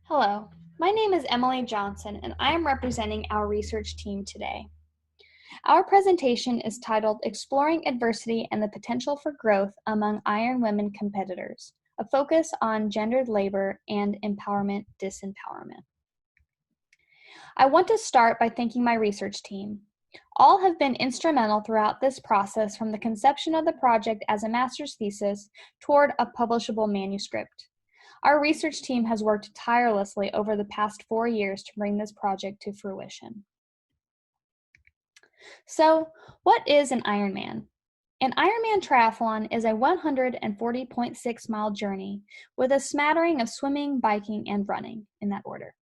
Hello, my name is Emily Johnson, and I am representing our research team today. Our presentation is titled Exploring Adversity and the Potential for Growth Among Iron Women Competitors, a focus on gendered labor and empowerment disempowerment. I want to start by thanking my research team. All have been instrumental throughout this process from the conception of the project as a master's thesis toward a publishable manuscript. Our research team has worked tirelessly over the past 4 years to bring this project to fruition. So, what is an Ironman? An Ironman triathlon is a 140.6-mile journey with a smattering of swimming, biking, and running, in that order.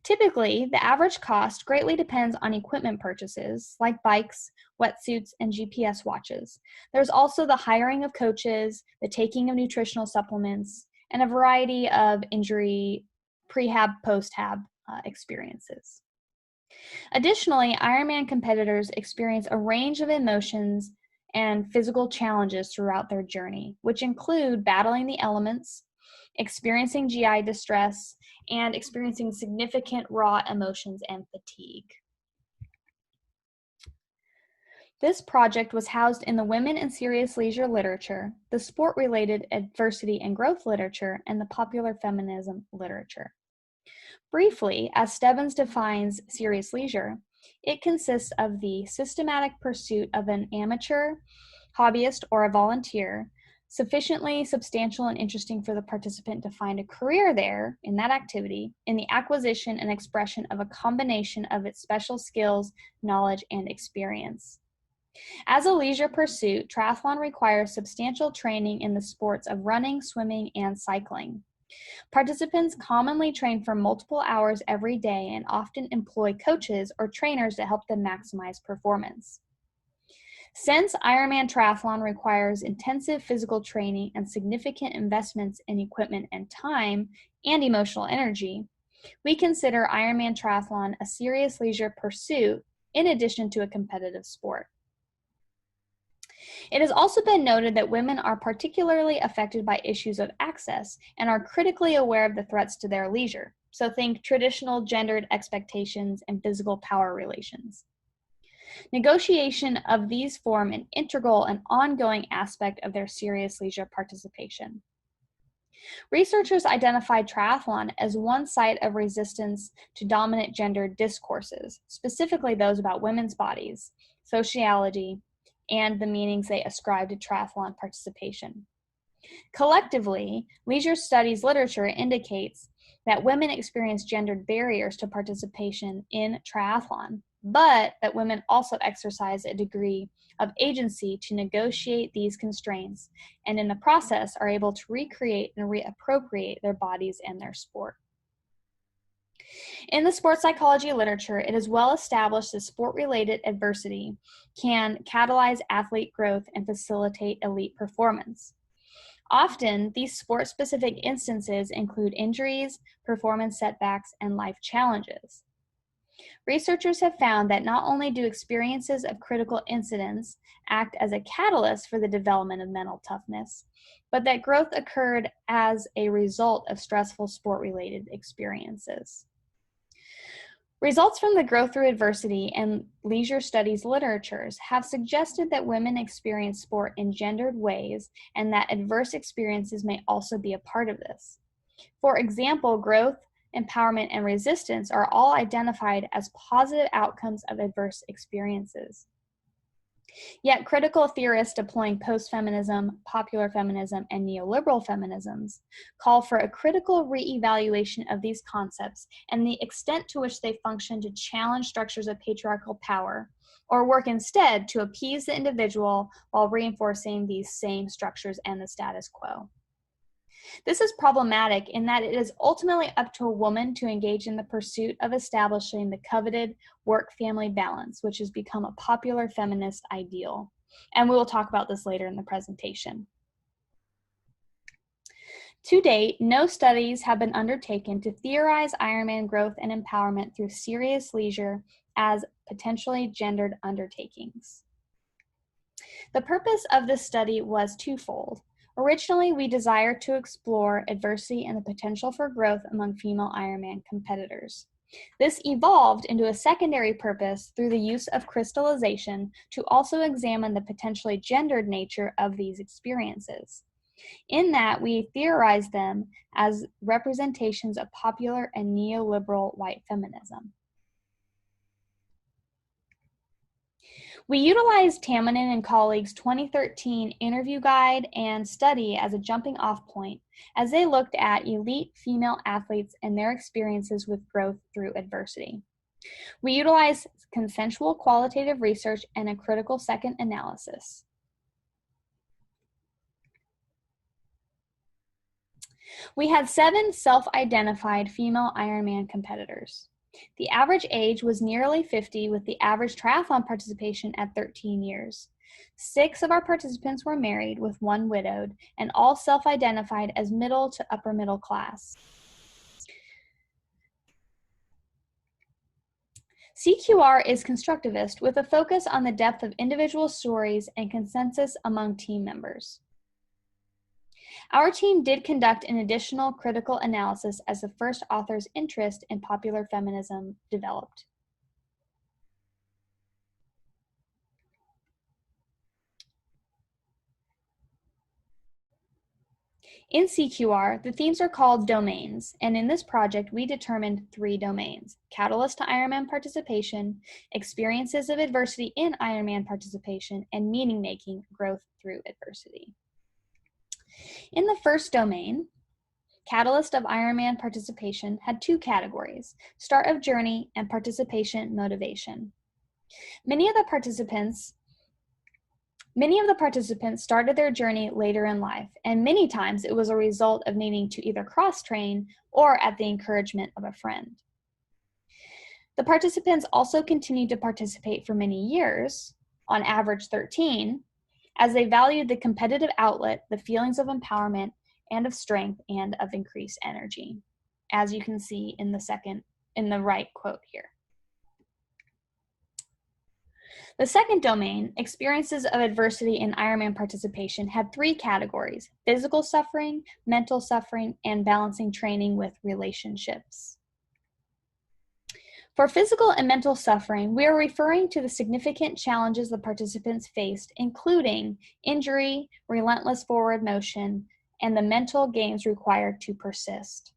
Typically, the average cost greatly depends on equipment purchases like bikes, wetsuits, and GPS watches. There's also the hiring of coaches, the taking of nutritional supplements, and a variety of injury prehab, post-hab experiences. Additionally, Ironman competitors experience a range of emotions and physical challenges throughout their journey, which include battling the elements, experiencing GI distress, and experiencing significant raw emotions and fatigue. This project was housed in the Women in Serious Leisure literature, the sport-related adversity and growth literature, and the popular feminism literature. Briefly, as Stebbins defines serious leisure, it consists of the systematic pursuit of an amateur, hobbyist, or a volunteer, sufficiently substantial and interesting for the participant to find a career there in that activity, in the acquisition and expression of a combination of its special skills, knowledge, and experience. As a leisure pursuit, triathlon requires substantial training in the sports of running, swimming, and cycling. Participants commonly train for multiple hours every day and often employ coaches or trainers to help them maximize performance. Since Ironman triathlon requires intensive physical training and significant investments in equipment and time and emotional energy, we consider Ironman triathlon a serious leisure pursuit in addition to a competitive sport. It has also been noted that women are particularly affected by issues of access and are critically aware of the threats to their leisure. So think traditional gendered expectations and physical power relations. Negotiation of these form an integral and ongoing aspect of their serious leisure participation. Researchers identified triathlon as one site of resistance to dominant gender discourses, specifically those about women's bodies, sociology, and the meanings they ascribe to triathlon participation. Collectively, leisure studies literature indicates that women experience gendered barriers to participation in triathlon, but that women also exercise a degree of agency to negotiate these constraints, and in the process are able to recreate and reappropriate their bodies and their sport. In the sports psychology literature, it is well established that sport-related adversity can catalyze athlete growth and facilitate elite performance. Often, these sport-specific instances include injuries, performance setbacks, and life challenges. Researchers have found that not only do experiences of critical incidents act as a catalyst for the development of mental toughness, but that growth occurred as a result of stressful sport-related experiences. Results from the Growth Through Adversity and leisure studies literatures have suggested that women experience sport in gendered ways and that adverse experiences may also be a part of this. For example, growth, empowerment, and resistance are all identified as positive outcomes of adverse experiences. Yet critical theorists deploying post-feminism, popular feminism, and neoliberal feminisms call for a critical re-evaluation of these concepts and the extent to which they function to challenge structures of patriarchal power, or work instead to appease the individual while reinforcing these same structures and the status quo. This is problematic in that it is ultimately up to a woman to engage in the pursuit of establishing the coveted work-family balance, which has become a popular feminist ideal. And we will talk about this later in the presentation. To date, no studies have been undertaken to theorize Ironman growth and empowerment through serious leisure as potentially gendered undertakings. The purpose of this study was twofold. Originally, we desired to explore adversity and the potential for growth among female Ironman competitors. This evolved into a secondary purpose through the use of crystallization to also examine the potentially gendered nature of these experiences. In that, we theorized them as representations of popular and neoliberal white feminism. We utilized Tamminen and colleagues' 2013 interview guide and study as a jumping off point as they looked at elite female athletes and their experiences with growth through adversity. We utilized consensual qualitative research and a critical second analysis. We had 7 self-identified female Ironman competitors. The average age was nearly 50, with the average triathlon participation at 13 years. 6 of our participants were married, with 1 widowed, and all self-identified as middle to upper middle class. CQR is constructivist, with a focus on the depth of individual stories and consensus among team members. Our team did conduct an additional critical analysis as the first author's interest in popular feminism developed. In CQR, the themes are called domains, and in this project, we determined 3 domains: catalyst to Ironman participation, experiences of adversity in Ironman participation, and meaning-making, growth through adversity. In the first domain, catalyst of Ironman participation had 2 categories: start of journey and participation motivation. Many of the participants started their journey later in life, and many times it was a result of needing to either cross-train or at the encouragement of a friend. The participants also continued to participate for many years, on average 13, as they valued the competitive outlet, the feelings of empowerment and of strength, and of increased energy, as you can see in the right quote here. The second domain, experiences of adversity in Ironman participation, had 3 categories: physical suffering, mental suffering, and balancing training with relationships. For physical and mental suffering, we are referring to the significant challenges the participants faced, including injury, relentless forward motion, and the mental games required to persist.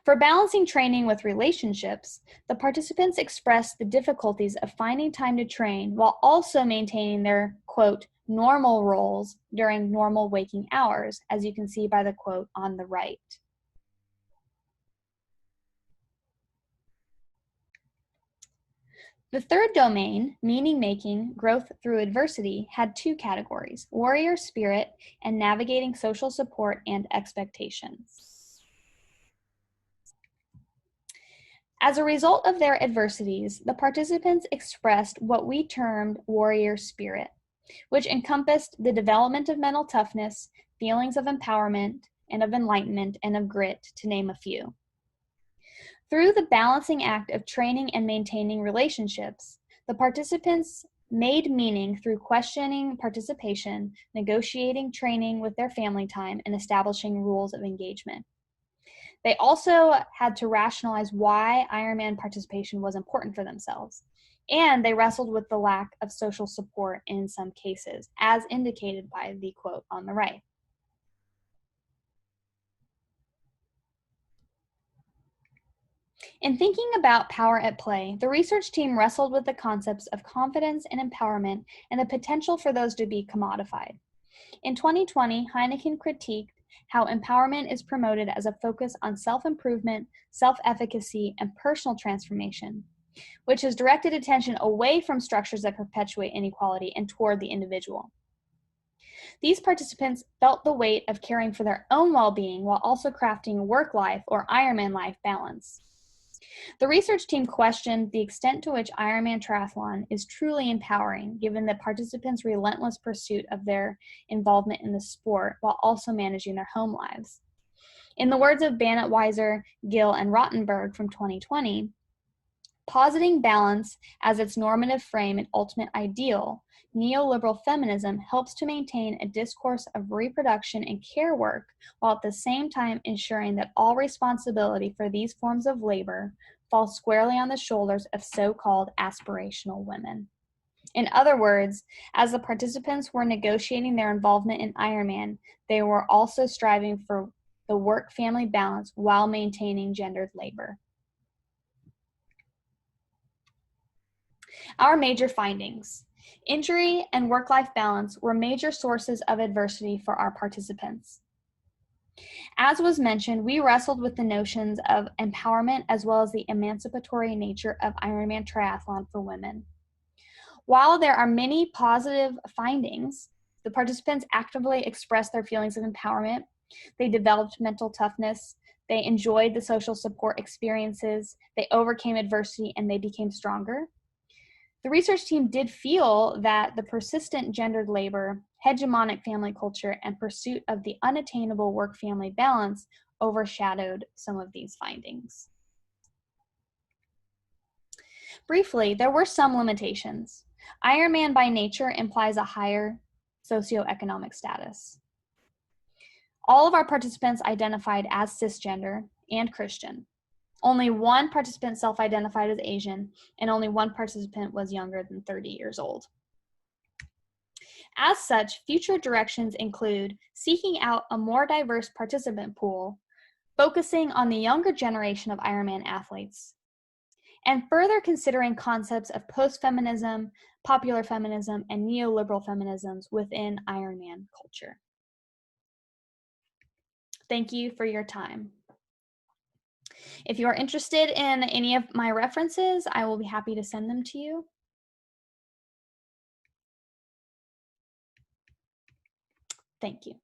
For balancing training with relationships, the participants expressed the difficulties of finding time to train while also maintaining their, quote, normal roles during normal waking hours, as you can see by the quote on the right. The third domain, meaning-making, growth through adversity, had 2 categories: warrior spirit and navigating social support and expectations. As a result of their adversities, the participants expressed what we termed warrior spirit, which encompassed the development of mental toughness, feelings of empowerment and of enlightenment, and of grit, to name a few. Through the balancing act of training and maintaining relationships, the participants made meaning through questioning participation, negotiating training with their family time, and establishing rules of engagement. They also had to rationalize why Ironman participation was important for themselves, and they wrestled with the lack of social support in some cases, as indicated by the quote on the right. In thinking about power at play, the research team wrestled with the concepts of confidence and empowerment and the potential for those to be commodified. In 2020, Heineken critiqued how empowerment is promoted as a focus on self-improvement, self-efficacy, and personal transformation, which has directed attention away from structures that perpetuate inequality and toward the individual. These participants felt the weight of caring for their own well-being while also crafting a work-life or Ironman life balance. The research team questioned the extent to which Ironman triathlon is truly empowering, given the participants' relentless pursuit of their involvement in the sport while also managing their home lives. In the words of Bannett, Weiser, Gill, and Rottenberg from 2020, Positing balance as its normative frame and ultimate ideal, neoliberal feminism helps to maintain a discourse of reproduction and care work while at the same time ensuring that all responsibility for these forms of labor falls squarely on the shoulders of so-called aspirational women. In other words, as the participants were negotiating their involvement in Ironman, they were also striving for the work-family balance while maintaining gendered labor. Our major findings. Injury and work-life balance were major sources of adversity for our participants. As was mentioned, we wrestled with the notions of empowerment as well as the emancipatory nature of Ironman triathlon for women. While there are many positive findings, the participants actively expressed their feelings of empowerment. They developed mental toughness. They enjoyed the social support experiences. They overcame adversity and they became stronger. The research team did feel that the persistent gendered labor, hegemonic family culture, and pursuit of the unattainable work-family balance overshadowed some of these findings. Briefly, there were some limitations. Ironman by nature implies a higher socioeconomic status. All of our participants identified as cisgender and Christian. Only one participant self-identified as Asian, and only one participant was younger than 30 years old. As such, future directions include seeking out a more diverse participant pool, focusing on the younger generation of Ironman athletes, and further considering concepts of post-feminism, popular feminism, and neoliberal feminisms within Ironman culture. Thank you for your time. If you are interested in any of my references, I will be happy to send them to you. Thank you.